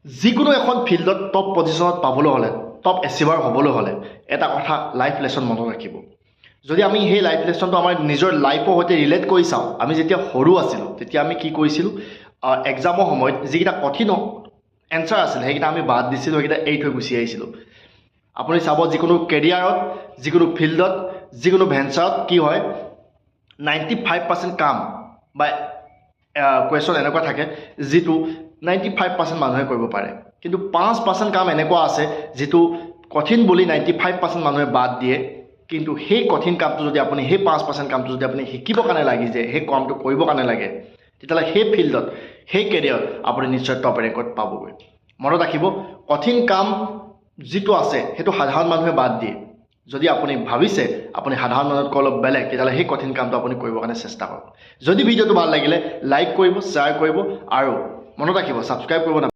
যিকোনো এখন ফিল্ডত টপ পজিশ্যনত পাবলৈ হ'লে টপ এচিভাৰ হ'বলৈ হ'লে এটা কথা লাইফ লেছন মনত ৰাখিব। যদি আমি সেই লাইফ লেছনটো আমাৰ নিজৰ লাইফৰ সৈতে ৰিলেট কৰি চাওঁ, আমি যেতিয়া সৰু আছিলোঁ তেতিয়া আমি কি কৰিছিলোঁ, এক্সামৰ সময়ত যিকেইটা কঠিন এনচাৰ আছিলে সেইকেইটা আমি বাদ দিছিলোঁ, সেইকেইটা এৰি থৈ গুচি আহিছিলোঁ। আপুনি চাব যিকোনো কেৰিয়াৰত, যিকোনো ফিল্ডত, যিকোনো ভেঞ্চাৰত কি হয়, 95% কাম বা কুৱেশ্যন এনেকুৱা থাকে যিটো 95% মানুহে কৰিব পাৰে, কিন্তু 5% কাম এনেকুৱা আছে যিটো কঠিন বুলি 95% মানুহে বাদ দিয়ে। কিন্তু সেই কঠিন কামটো যদি আপুনি সেই 5% কামটো যদি আপুনি শিকিবৰ কাৰণে লাগি যায়, সেই কামটো কৰিবৰ কাৰণে লাগে, তেতিয়াহ'লে সেই ফিল্ডত, সেই কেৰিয়াৰত আপুনি নিশ্চয় টপ ৰেংকত পাবগৈ। মনত ৰাখিব, কঠিন কাম যিটো আছে সেইটো সাধাৰণ মানুহে বাদ দিয়ে। যদি আপুনি ভাবিছে আপুনি সাধাৰণ মানুহতকৈ অলপ বেলেগ, তেতিয়াহ'লে সেই কঠিন কামটো আপুনি কৰিবৰ কাৰণে চেষ্টা কৰক। যদি ভিডিঅ'টো ভাল লাগিলে লাইক কৰিব, শ্বেয়াৰ কৰিব আৰু মনত ৰাখিব ছাবস্ক্ৰাইব কৰিব নাপাহৰিব।